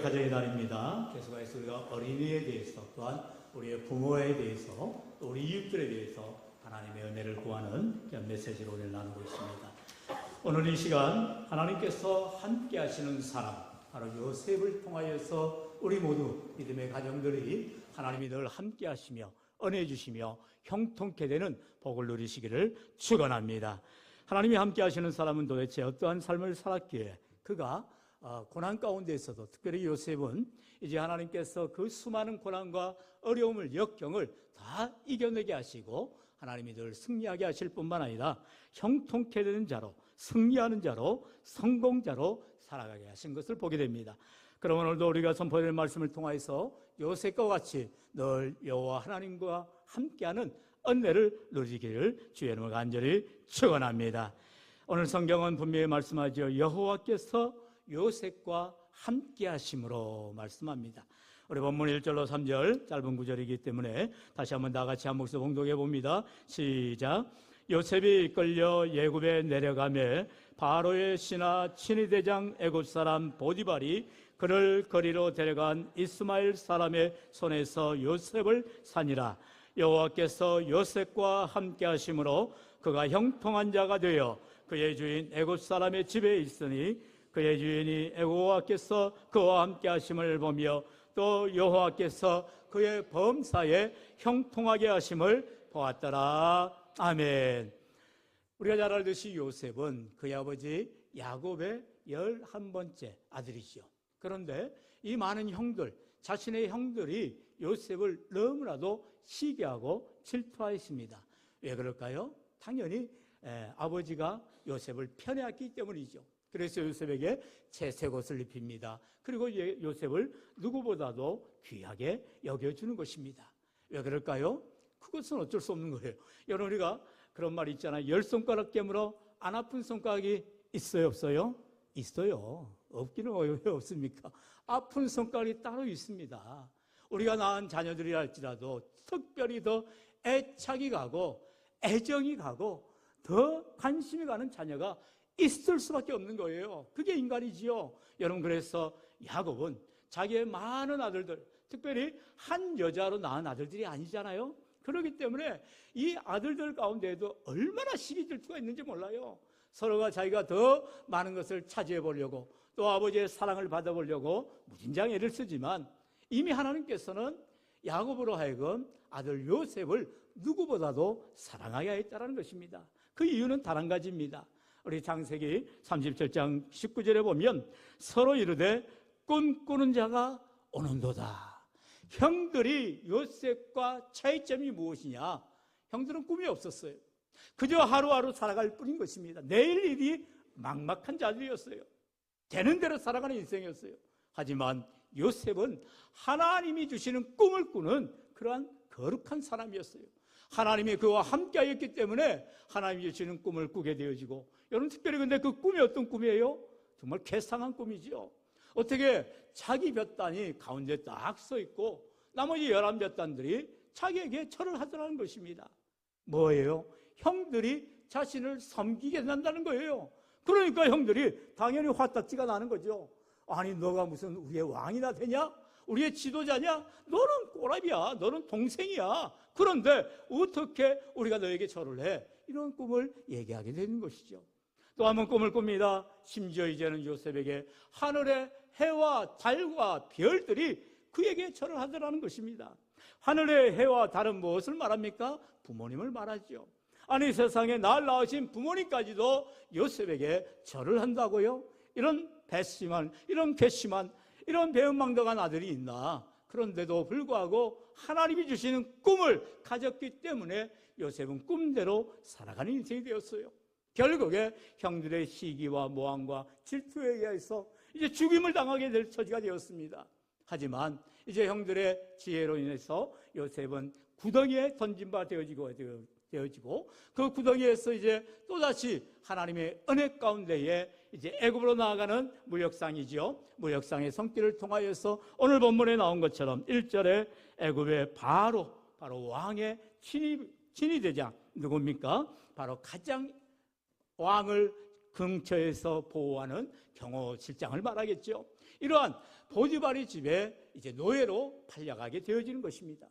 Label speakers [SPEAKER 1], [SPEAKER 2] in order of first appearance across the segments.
[SPEAKER 1] 가정의 날입니다. 계속해서 우리가 어린이에 대해서 또한 우리의 부모에 대해서 또 우리 이웃들에 대해서 하나님의 은혜를 구하는 그런 메시지를 오늘 나누고 있습니다. 오늘 이 시간 하나님께서 함께 하시는 사람, 바로 요셉을 통하여서 우리 모두 믿음의 가정들이 하나님이 늘 함께 하시며 은혜 주시며 형통케 되는 복을 누리시기를 축원합니다. 하나님이 함께 하시는 사람은 도대체 어떠한 삶을 살았기에 그가 고난 가운데에서도 특별히 요셉은 이제 하나님께서 그 수많은 고난과 어려움을 역경을 다 이겨내게 하시고 하나님이 늘 승리하게 하실 뿐만 아니라 형통케 되는 자로, 승리하는 자로, 성공자로 살아가게 하신 것을 보게 됩니다. 그럼 오늘도 우리가 선포될 말씀을 통해서 요셉과 같이 늘 여호와 하나님과 함께하는 은혜를 누리기를 주의 이름으로 간절히 축원합니다. 오늘 성경은 분명히 말씀하죠. 여호와께서 요셉과 함께 하심으로 말씀합니다. 우리 본문 1절로 3절 짧은 구절이기 때문에 다시 한번 다 같이 한 목소리 봉독해 봅니다. 시작. 요셉이 이끌려 애굽에 내려가매 바로의 신하 친위대장 애굽 사람 보디발이 그를 거리로 데려간 이스마엘 사람의 손에서 요셉을 산이라. 여호와께서 요셉과 함께 하심으로 그가 형통한 자가 되어 그의 주인 애굽 사람의 집에 있으니 그의 주인이 여호와께서 그와 함께 하심을 보며 또 여호와께서 그의 범사에 형통하게 하심을 보았더라. 아멘. 우리가 잘 알듯이 요셉은 그의 아버지 야곱의 11번째 아들이죠. 그런데 이 많은 형들, 자신의 형들이 요셉을 너무나도 시기하고 질투하였습니다. 왜 그럴까요? 당연히 아버지가 요셉을 편애했기 때문이죠. 그래서 요셉에게 채색 옷을 입힙니다. 그리고 요셉을 누구보다도 귀하게 여겨주는 것입니다. 왜 그럴까요? 그것은 어쩔 수 없는 거예요. 여러분, 우리가 그런 말 있잖아요. 10손가락 깨물어 안 아픈 손가락이 있어요, 없어요? 있어요. 없기는 왜 없습니까? 아픈 손가락이 따로 있습니다. 우리가 낳은 자녀들이 할지라도 특별히 더 애착이 가고 애정이 가고 더 관심이 가는 자녀가 있을 수밖에 없는 거예요. 그게 인간이지요. 여러분, 그래서 야곱은 자기의 많은 아들들, 특별히 한 여자로 낳은 아들들이 아니잖아요. 그렇기 때문에 이 아들들 가운데에도 얼마나 시기 질투가 있는지 몰라요. 서로가 자기가 더 많은 것을 차지해 보려고 또 아버지의 사랑을 받아보려고 무진장 애를 쓰지만 이미 하나님께서는 야곱으로 하여금 아들 요셉을 누구보다도 사랑하게 했다는 것입니다. 그 이유는 단 한 가지입니다. 우리 창세기 37장 19절에 보면 서로 이르되 꿈꾸는 자가 오는도다. 형들이 요셉과 차이점이 무엇이냐? 형들은 꿈이 없었어요. 그저 하루하루 살아갈 뿐인 것입니다. 내일 일이 막막한 자들이었어요. 되는 대로 살아가는 인생이었어요. 하지만 요셉은 하나님이 주시는 꿈을 꾸는 그러한 거룩한 사람이었어요. 하나님이 그와 함께하였기 때문에 하나님이 주시는 꿈을 꾸게 되어지고, 여러분, 특별히 근데 그 꿈이 어떤 꿈이에요? 정말 괴상한 꿈이지요. 어떻게 자기 볕단이 가운데 딱 서 있고 나머지 11볕단들이 자기에게 절을 하더라는 것입니다. 뭐예요? 형들이 자신을 섬기게 된다는 거예요. 그러니까 형들이 당연히 화딱지가 나는 거죠. 아니, 너가 무슨 우리의 왕이나 되냐? 우리의 지도자냐? 너는 꼬라비야. 너는 동생이야. 그런데 어떻게 우리가 너에게 절을 해? 이런 꿈을 얘기하게 되는 것이죠. 또 한 번 꿈을 꿉니다. 심지어 이제는 요셉에게 하늘의 해와 달과 별들이 그에게 절을 하더라는 것입니다. 하늘의 해와 달은 무엇을 말합니까? 부모님을 말하죠. 아니, 세상에 날 낳으신 부모님까지도 요셉에게 절을 한다고요? 이런 배심한, 이런 괘씸한, 이런 배은망덕한 아들이 있나? 그런데도 불구하고 하나님이 주시는 꿈을 가졌기 때문에 요셉은 꿈대로 살아가는 인생이 되었어요. 결국에 형들의 시기와 모함과 질투에 의해서 이제 죽임을 당하게 될 처지가 되었습니다. 하지만 이제 형들의 지혜로 인해서 요셉은 구덩이에 던진 바 되어지고 그 구덩이에서 이제 또다시 하나님의 은혜 가운데에 이제 애굽으로 나아가는 무역상이죠. 무역상의 손길을 통하여서 오늘 본문에 나온 것처럼 1절에 애굽의 바로 왕의 친위대장 누굽니까? 바로 가장 왕을 근처에서 보호하는 경호실장을 말하겠죠. 이러한 보디발의 집에 이제 노예로 팔려가게 되어지는 것입니다.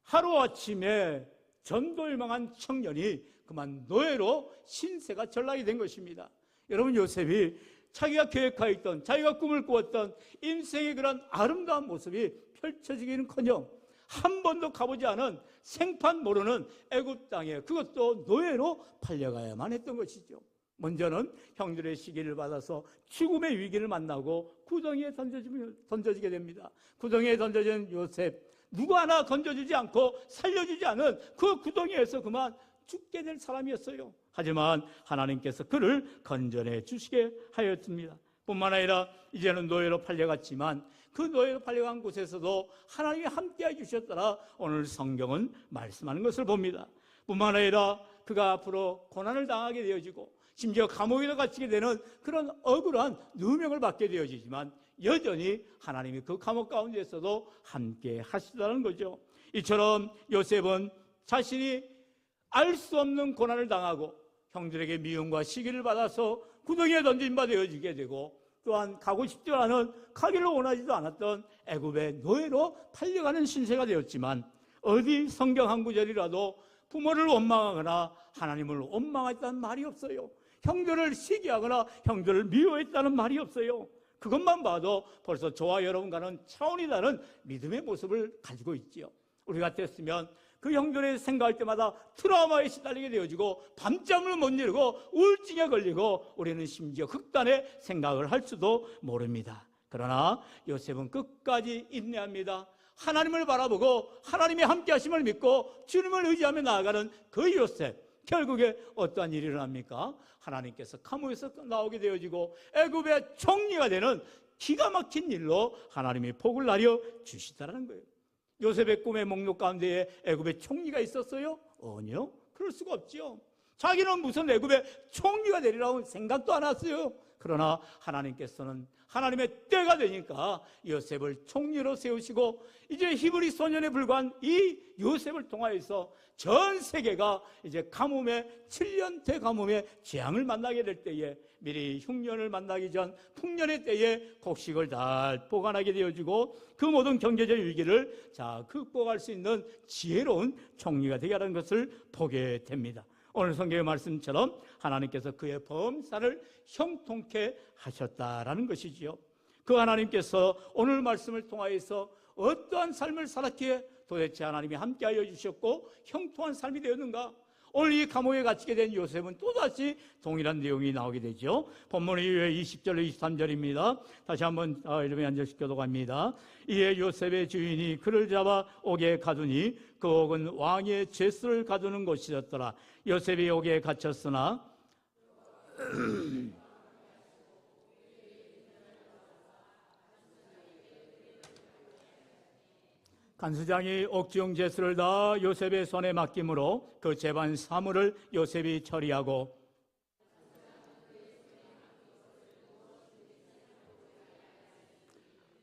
[SPEAKER 1] 하루아침에 전도유망한 청년이 그만 노예로 신세가 전락이 된 것입니다. 여러분, 요셉이 자기가 계획하였던, 자기가 꿈을 꾸었던 인생의 그런 아름다운 모습이 펼쳐지기는커녕 한 번도 가보지 않은 생판 모르는 애굽 땅에, 그것도 노예로 팔려가야만 했던 것이죠. 먼저는 형들의 시기를 받아서 죽음의 위기를 만나고 구덩이에 던져지게 됩니다. 구덩이에 던져진 요셉, 누구 하나 건져주지 않고 살려주지 않은 그 구덩이에서 그만 죽게 될 사람이었어요. 하지만 하나님께서 그를 건져내 주시게 하였습니다. 뿐만 아니라 이제는 노예로 팔려갔지만 그 노예로 팔려간 곳에서도 하나님이 함께해 주셨더라 오늘 성경은 말씀하는 것을 봅니다. 뿐만 아니라 그가 앞으로 고난을 당하게 되어지고 심지어 감옥에도 갇히게 되는 그런 억울한 누명을 받게 되어지지만 여전히 하나님이 그 감옥 가운데서도 함께 하시다는 거죠. 이처럼 요셉은 자신이 알 수 없는 고난을 당하고 형들에게 미움과 시기를 받아서 구덩이에 던진 바 되어지게 되고 또한 가고 싶지 않은, 가기를 원하지도 않았던 애굽의 노예로 팔려가는 신세가 되었지만 어디 성경 한 구절이라도 부모를 원망하거나 하나님을 원망했다는 말이 없어요. 형들을 시기하거나 형들을 미워했다는 말이 없어요. 그것만 봐도 벌써 저와 여러분과는 차원이 다른 믿음의 모습을 가지고 있지요. 우리 같았으면 그 형들을 생각할 때마다 트라우마에 시달리게 되어지고 밤잠을 못 이루고 우울증에 걸리고 우리는 심지어 극단의 생각을 할 수도 모릅니다. 그러나 요셉은 끝까지 인내합니다. 하나님을 바라보고 하나님의 함께 하심을 믿고 주님을 의지하며 나아가는 그 요셉, 결국에 어떠한 일이 일어납니까? 하나님께서 감옥에서 나오게 되어지고 애굽의 총리가 되는 기가 막힌 일로 하나님이 복을 나려 주시다라는 거예요. 요셉의 꿈의 목록 가운데에 애굽의 총리가 있었어요? 아니요, 그럴 수가 없죠. 자기는 무슨 애굽의 총리가 되리라고 생각도 안 했어요. 그러나 하나님께서는 하나님의 때가 되니까 요셉을 총리로 세우시고 이제 히브리 소년에 불과한 이 요셉을 통하여서 전 세계가 이제 가뭄의 7년 대가뭄의 재앙을 만나게 될 때에 미리 흉년을 만나기 전 풍년의 때에 곡식을 잘 보관하게 되어지고 그 모든 경제적 위기를 극복할 수 있는 지혜로운 총리가 되게 하는 것을 보게 됩니다. 오늘 성경의 말씀처럼 하나님께서 그의 범사를 형통케 하셨다라는 것이지요. 그 하나님께서 오늘 말씀을 통하여서 어떠한 삶을 살았기에 도대체 하나님이 함께하여 주셨고 형통한 삶이 되었는가? 오늘 이 감옥에 갇히게 된 요셉은 또다시 동일한 내용이 나오게 되죠. 본문 이후에 20절 23절입니다. 다시 한번 이름에 앉아시켜도 갑니다. 이에 요셉의 주인이 그를 잡아 옥에 가두니 그 옥은 왕의 죄수를 가두는 곳이었더라. 요셉이 옥에 갇혔으나 간수장이 옥중 죄수를 다 요셉의 손에 맡김으로 그 재반 사물을 요셉이 처리하고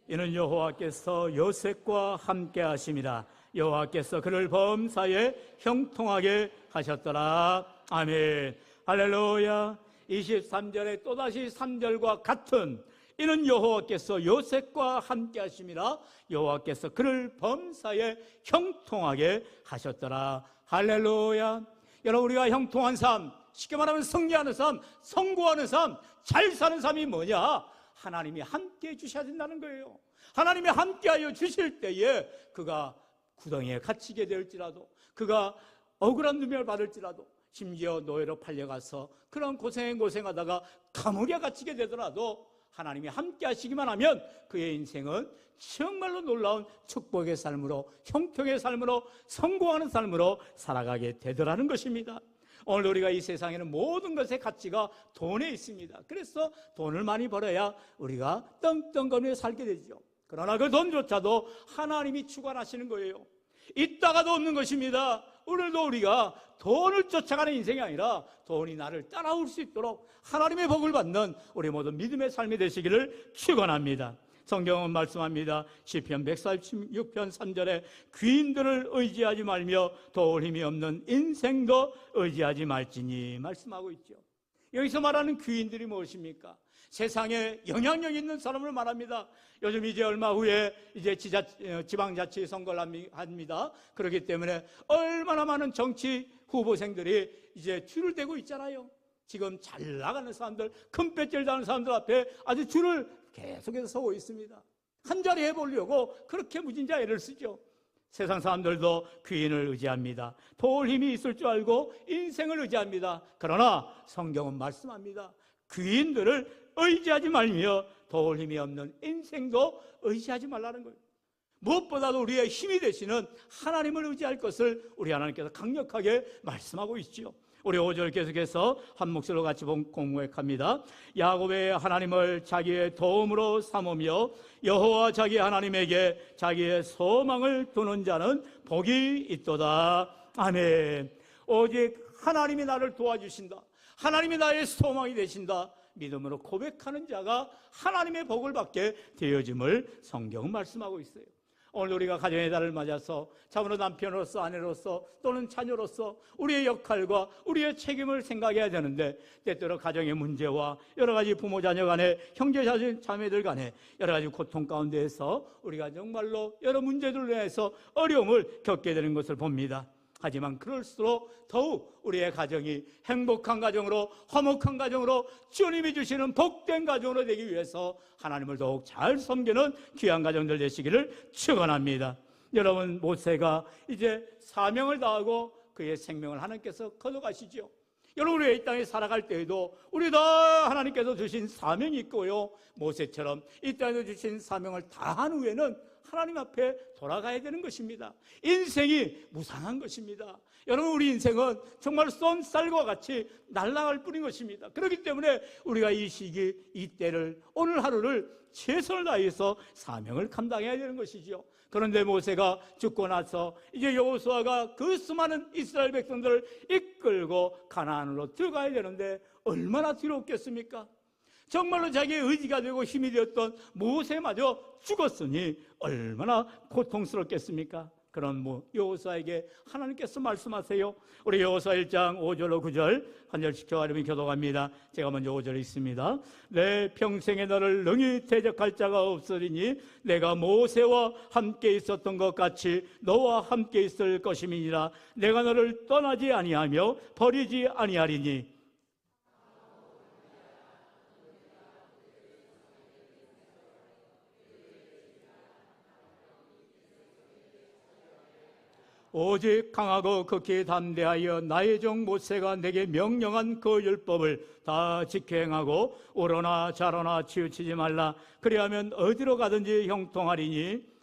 [SPEAKER 1] 이는 여호와께서 요셉과 함께 하심이라. 여호와께서 그를 범사에 형통하게 하셨더라. 아멘. 할렐루야. 23절에 또다시 3절과 같은 이는 여호와께서 요셉과 함께 하심이라. 여호와께서 그를 범사에 형통하게 하셨더라. 할렐루야. 여러분, 우리가 형통한 삶, 쉽게 말하면 승리하는 삶, 성공하는 삶, 잘 사는 삶이 뭐냐? 하나님이 함께 해주셔야 된다는 거예요. 하나님이 함께하여 주실 때에 그가 구덩이에 갇히게 될지라도, 그가 억울한 누명을 받을지라도, 심지어 노예로 팔려가서 그런 고생하다가 감옥에 갇히게 되더라도 하나님이 함께 하시기만 하면 그의 인생은 정말로 놀라운 축복의 삶으로, 형통의 삶으로, 성공하는 삶으로 살아가게 되더라는 것입니다. 오늘 우리가 이 세상에는 모든 것의 가치가 돈에 있습니다. 그래서 돈을 많이 벌어야 우리가 떵떵거리며 살게 되죠. 그러나 그 돈조차도 하나님이 주관하시는 거예요. 있다가도 없는 것입니다. 오늘도 우리가 돈을 쫓아가는 인생이 아니라 돈이 나를 따라올 수 있도록 하나님의 복을 받는 우리 모든 믿음의 삶이 되시기를 축원합니다. 성경은 말씀합니다. 시편 146편 3절에 귀인들을 의지하지 말며 도울 힘이 없는 인생도 의지하지 말지니 말씀하고 있죠. 여기서 말하는 귀인들이 무엇입니까? 세상에 영향력 있는 사람을 말합니다. 요즘 이제 얼마 후에 이제 지방자치 선거를 합니다. 그렇기 때문에 얼마나 많은 정치 후보생들이 이제 줄을 대고 있잖아요. 지금 잘 나가는 사람들, 큰 배지를 다는 사람들 앞에 아주 줄을 계속해서 서고 있습니다. 한 자리 해보려고 그렇게 무진자 애를 쓰죠. 세상 사람들도 귀인을 의지합니다. 도울 힘이 있을 줄 알고 인생을 의지합니다. 그러나 성경은 말씀합니다. 귀인들을 의지하지 말며 도울 힘이 없는 인생도 의지하지 말라는 거예요. 무엇보다도 우리의 힘이 되시는 하나님을 의지할 것을 우리 하나님께서 강력하게 말씀하고 있지요. 우리 5절 계속해서 한 목소리로 같이 공고합니다. 야곱의 하나님을 자기의 도움으로 삼으며 여호와 자기 하나님에게 자기의 소망을 두는 자는 복이 있도다. 아멘. 오직 하나님이 나를 도와주신다, 하나님이 나의 소망이 되신다, 믿음으로 고백하는 자가 하나님의 복을 받게 되어짐을 성경은 말씀하고 있어요. 오늘 우리가 가정의 달을 맞아서 참으로 남편으로서, 아내로서 또는 자녀로서 우리의 역할과 우리의 책임을 생각해야 되는데, 때때로 가정의 문제와 여러 가지 부모 자녀 간에, 형제 자매들 간에 여러 가지 고통 가운데에서 우리가 정말로 여러 문제들로 인해서 어려움을 겪게 되는 것을 봅니다. 하지만 그럴수록 더욱 우리의 가정이 행복한 가정으로, 화목한 가정으로, 주님이 주시는 복된 가정으로 되기 위해서 하나님을 더욱 잘 섬기는 귀한 가정들 되시기를 축원합니다. 여러분, 모세가 이제 사명을 다하고 그의 생명을 하나님께서 거둬가시죠. 여러분, 우리가 이 땅에 살아갈 때에도 우리 다 하나님께서 주신 사명이 있고요, 모세처럼 이 땅에 주신 사명을 다한 후에는 하나님 앞에 돌아가야 되는 것입니다. 인생이 무상한 것입니다. 여러분, 우리 인생은 정말 쏜 쌀과 같이 날아갈 뿐인 것입니다. 그렇기 때문에 우리가 이 시기, 이 때를, 오늘 하루를 최선을 다해서 사명을 감당해야 되는 것이죠. 그런데 모세가 죽고 나서 이제 여호수아가 그 수많은 이스라엘 백성들을 이끌고 가나안으로 들어가야 되는데 얼마나 두렵겠습니까? 정말로 자기의 의지가 되고 힘이 되었던 모세마저 죽었으니 얼마나 고통스럽겠습니까? 그런 여호수아에게 하나님께서 말씀하세요. 우리 여호수아 1장 5절로 9절 한 절씩 저와 여러분이 교독합니다. 제가 먼저 5절 읽습니다. 내 평생에 너를 능히 대적할 자가 없으리니 내가 모세와 함께 있었던 것 같이 너와 함께 있을 것임이니라. 내가 너를 떠나지 아니하며 버리지 아니하리니. 오직 강하고 극히 담대하여 나의 종 모세가 내게 명령한 그 율법을 다 지켜 행하고 오로나 좌로나 치우치지 말라. 그리하면 어디로 가든지 형통하리니.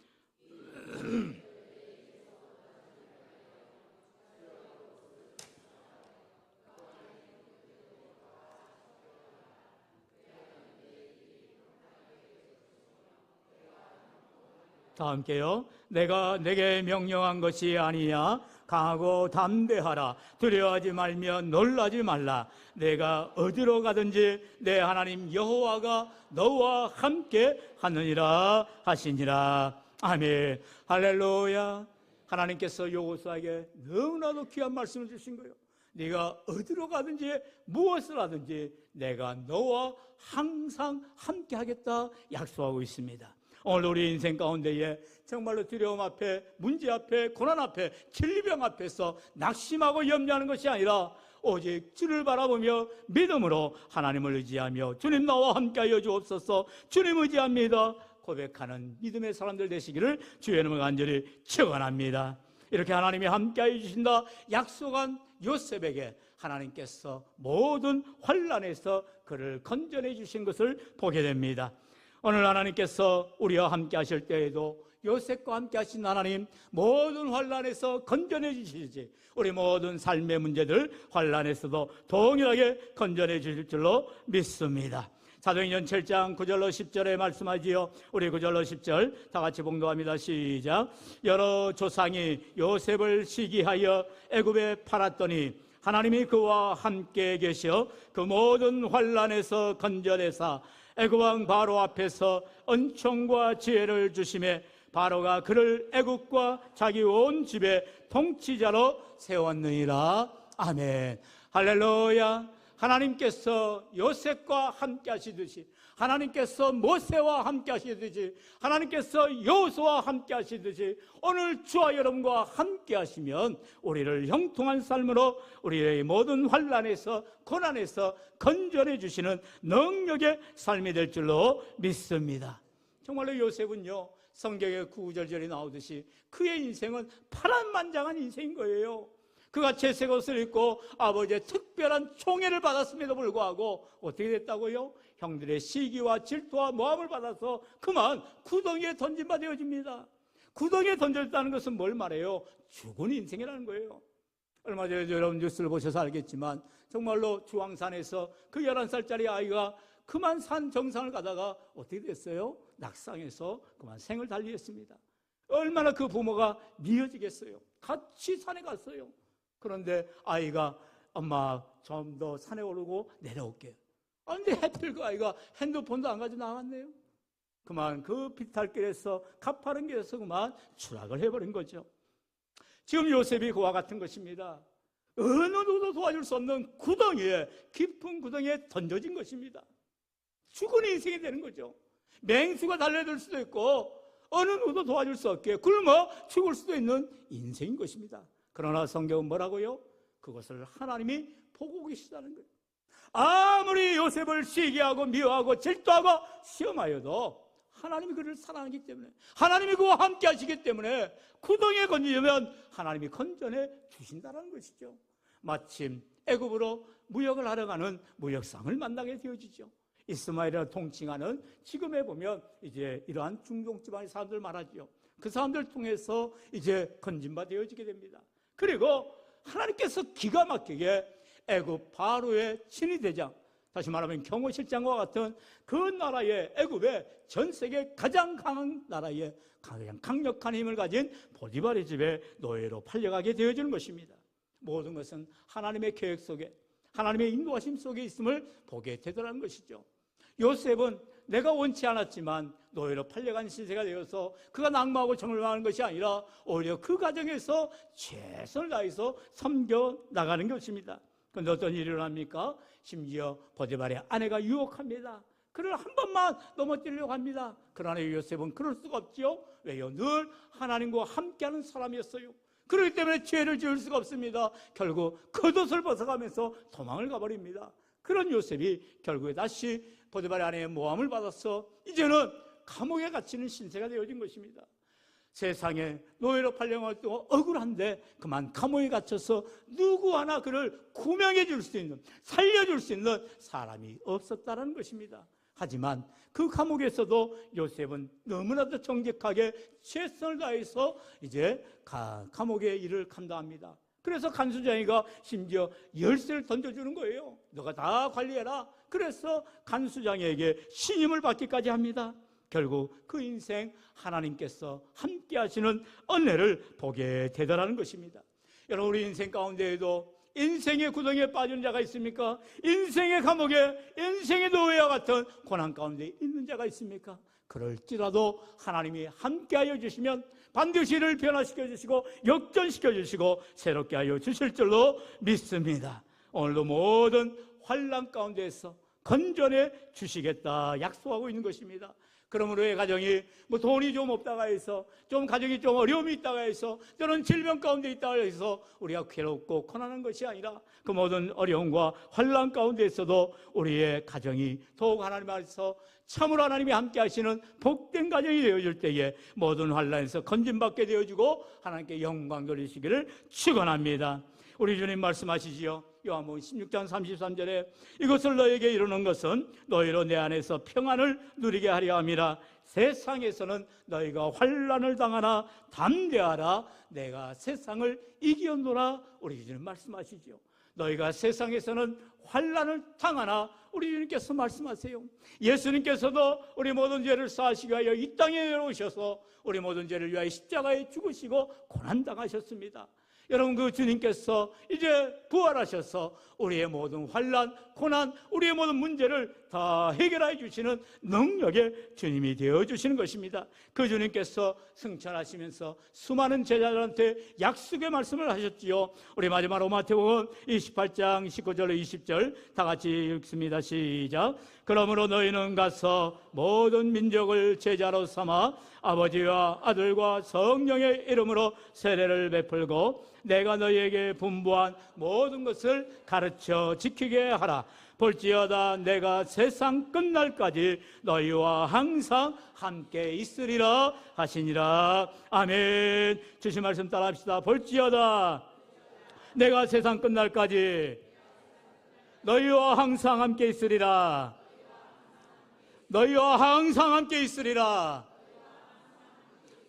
[SPEAKER 1] 다 함께요. 내가 내게 명령한 것이 아니야. 강하고 담대하라. 두려워하지 말며 놀라지 말라. 내가 어디로 가든지 내 하나님 여호와가 너와 함께 하느니라 하시니라. 아멘. 할렐루야. 하나님께서 여호수아에게 너무나도 귀한 말씀을 주신 거예요. 네가 어디로 가든지 무엇을 하든지 내가 너와 항상 함께 하겠다 약속하고 있습니다. 오늘 우리 인생 가운데에 정말로 두려움 앞에, 문제 앞에, 고난 앞에, 질병 앞에서 낙심하고 염려하는 것이 아니라 오직 주를 바라보며 믿음으로 하나님을 의지하며 주님 나와 함께하여 주옵소서, 주님 의지합니다 고백하는 믿음의 사람들 되시기를 주의 이름으로 간절히 축원합니다. 이렇게 하나님이 함께하여 주신다 약속한 요셉에게 하나님께서 모든 환난에서 그를 건져내 주신 것을 보게 됩니다. 오늘 하나님께서 우리와 함께 하실 때에도 요셉과 함께 하신 하나님 모든 환난에서 건져내 주시지, 우리 모든 삶의 문제들 환난에서도 동일하게 건져내 주실 줄로 믿습니다. 사도행전 7장 9절로 10절에 말씀하지요. 우리 9절로 10절 다 같이 봉독합니다. 시작. 여러 조상이 요셉을 시기하여 애굽에 팔았더니 하나님이 그와 함께 계셔 그 모든 환난에서 건져내사 애굽 왕 바로 앞에서 은총과 지혜를 주심에 바로가 그를 애굽과 자기 온 집의 통치자로 세웠느니라. 아멘. 할렐루야. 하나님께서 요셉과 함께 하시듯이, 하나님께서 모세와 함께 하시듯이, 하나님께서 여호수아와 함께 하시듯이 오늘 주와 여러분과 함께 하시면 우리를 형통한 삶으로 우리의 모든 환난에서 고난에서 건져내 주시는 능력의 삶이 될 줄로 믿습니다. 정말로 요셉은요, 성경의 구절절이 나오듯이 그의 인생은 파란만장한 인생인 거예요. 그가 채색 옷을 입고 아버지의 특별한 총애를 받았음에도 불구하고 어떻게 됐다고요? 형들의 시기와 질투와 모함을 받아서 그만 구덩이에 던진바 되어집니다. 구덩이에 던졌다는 것은 뭘 말해요? 죽은 인생이라는 거예요. 얼마 전에 여러분 뉴스를 보셔서 알겠지만 정말로 주황산에서 그 11살짜리 아이가 그만 산 정상을 가다가 어떻게 됐어요? 낙상해서 그만 생을 달리했습니다. 얼마나 그 부모가 미어지겠어요. 같이 산에 갔어요. 그런데 아이가 엄마 좀 더 산에 오르고 내려올게요. 근데 하필 그 아이가 핸드폰도 안 가지고 나왔네요. 그만 그 비탈길에서 가파른 길에서 그만 추락을 해버린 거죠. 지금 요셉이 그와 같은 것입니다. 어느 누구도 도와줄 수 없는 구덩이에, 깊은 구덩이에 던져진 것입니다. 죽은 인생이 되는 거죠. 맹수가 달려들 수도 있고 어느 누구도 도와줄 수 없게 굶어 죽을 수도 있는 인생인 것입니다. 그러나 성경은 뭐라고요? 그것을 하나님이 보고 계시다는 거예요. 아무리 요셉을 시기하고 미워하고 질투하고 시험하여도 하나님이 그를 사랑하기 때문에, 하나님이 그와 함께 하시기 때문에 구덩이에 건지면 하나님이 건져내 주신다는 것이죠. 마침 애굽으로 무역을 하러 가는 무역상을 만나게 되어지죠. 이스마엘을 통칭하는, 지금에 보면 이제 이러한 중동 지방의 사람들 말하죠. 그 사람들 통해서 이제 건진바 되어지게 됩니다. 그리고 하나님께서 기가 막히게 애굽 바로의 친위대장, 다시 말하면 경호실장과 같은 그 나라의, 애굽의 전 세계 가장 강한 나라의 가장 강력한 힘을 가진 보디발의 집에 노예로 팔려가게 되어지는 것입니다. 모든 것은 하나님의 계획 속에, 하나님의 인도하심 속에 있음을 보게 되더라는 것이죠. 요셉은 내가 원치 않았지만 노예로 팔려간 신세가 되어서 그가 낙마하고 정을망하는 것이 아니라 오히려 그 과정에서 최선을 다해서 섬겨 나가는 것입니다. 그런데 어떤 일이 일어납니까? 심지어 보디발의 아내가 유혹합니다. 그를 한 번만 넘어뜨리려고 합니다. 그러나 요셉은 그럴 수가 없지요. 왜요? 늘 하나님과 함께하는 사람이었어요. 그렇기 때문에 죄를 지을 수가 없습니다. 결국 겉옷을 벗어가면서 도망을 가버립니다. 그런 요셉이 결국에 다시 보디발의 아내의 모함을 받아서 이제는 감옥에 갇히는 신세가 되어진 것입니다. 세상에 노예로 팔려가지고 억울한데 그만 감옥에 갇혀서 누구 하나 그를 구명해 줄 수 있는, 살려줄 수 있는 사람이 없었다는 것입니다. 하지만 그 감옥에서도 요셉은 너무나도 정직하게 최선을 다해서 이제 감옥의 일을 감당합니다. 그래서 간수장이가 심지어 열쇠를 던져주는 거예요. 너가 다 관리해라. 그래서 간수장에게 신임을 받기까지 합니다. 결국 그 인생 하나님께서 함께 하시는 은혜를 보게 되더라는 것입니다. 여러분, 우리 인생 가운데에도 인생의 구덩이에 빠지는 자가 있습니까? 인생의 감옥에, 인생의 노예와 같은 고난 가운데 있는 자가 있습니까? 그럴지라도 하나님이 함께하여 주시면 반드시 이를 변화시켜 주시고 역전시켜 주시고 새롭게 하여 주실 줄로 믿습니다. 오늘도 모든 환난 가운데에서 건져내 주시겠다 약속하고 있는 것입니다. 그러므로 의 가정이 돈이 좀 없다가 해서, 좀 가정이 좀 어려움이 있다가 해서, 또는 질병 가운데 있다가 해서 우리가 괴롭고 고난한 것이 아니라 그 모든 어려움과 환난 가운데에서도 우리의 가정이 더욱 하나님 안에서 참으로 하나님이 함께 하시는 복된 가정이 되어질 때에 모든 환난에서 건진받게 되어지고 하나님께 영광 돌리시기를 축원합니다. 우리 주님 말씀하시지요. 요한복음 16장 33절에 이것을 너에게 이루는 것은 너희로 내 안에서 평안을 누리게 하려 함이라. 세상에서는 너희가 환난을 당하나 담대하라. 내가 세상을 이기었노라. 우리 주님 말씀하시죠. 너희가 세상에서는 환난을 당하나, 우리 주님께서 말씀하세요. 예수님께서도 우리 모든 죄를 사하시기 위하여 이 땅에 내려오셔서 우리 모든 죄를 위하여 십자가에 죽으시고 고난당하셨습니다. 여러분, 그 주님께서 이제 부활하셔서 우리의 모든 환난, 고난, 우리의 모든 문제를 다 해결해 주시는 능력의 주님이 되어주시는 것입니다. 그 주님께서 승천하시면서 수많은 제자들한테 약속의 말씀을 하셨지요. 우리 마지막으로 마태복음 28장 19절 20절 다 같이 읽습니다. 시작. 그러므로 너희는 가서 모든 민족을 제자로 삼아 아버지와 아들과 성령의 이름으로 세례를 베풀고 내가 너희에게 분부한 모든 것을 가르쳐 지키게 하라. 볼지어다 내가 세상 끝날까지 너희와 항상 함께 있으리라 하시니라. 아멘. 주신 말씀 따라합시다. 볼지어다 내가 세상 끝날까지 너희와 항상 함께 있으리라. 너희와 항상 함께 있으리라.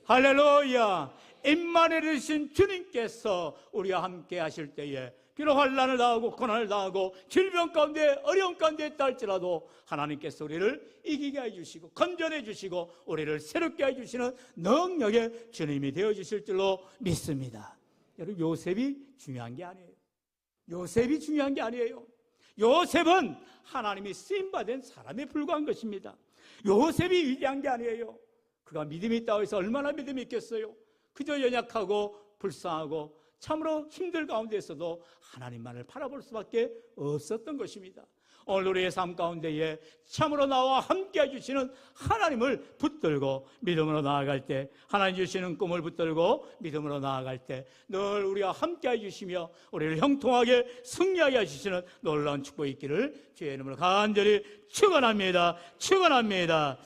[SPEAKER 1] 할렐루야. 임마누엘이신 주님께서 우리와 함께 하실 때에 비록 환난을 당하고 고난을 당하고 질병 가운데 어려움 가운데 있다 할지라도 하나님께서 우리를 이기게 해주시고 건전해 주시고 우리를 새롭게 해주시는 능력의 주님이 되어주실 줄로 믿습니다. 여러분, 요셉이 중요한 게 아니에요. 요셉이 중요한 게 아니에요. 요셉은 하나님이 쓰임받은 사람에 불과한 것입니다. 요셉이 위대한 게 아니에요. 그가 믿음이 있다고 해서 얼마나 믿음이 있겠어요. 그저 연약하고 불쌍하고 참으로 힘들 가운데에서도 하나님만을 바라볼 수밖에 없었던 것입니다. 오늘 우리의 삶 가운데에 참으로 나와 함께 해주시는 하나님을 붙들고 믿음으로 나아갈 때, 하나님 주시는 꿈을 붙들고 믿음으로 나아갈 때 늘 우리와 함께 해주시며 우리를 형통하게 승리하게 해주시는 놀라운 축복이 있기를 주의 이름으로 간절히 축원합니다. 축원합니다.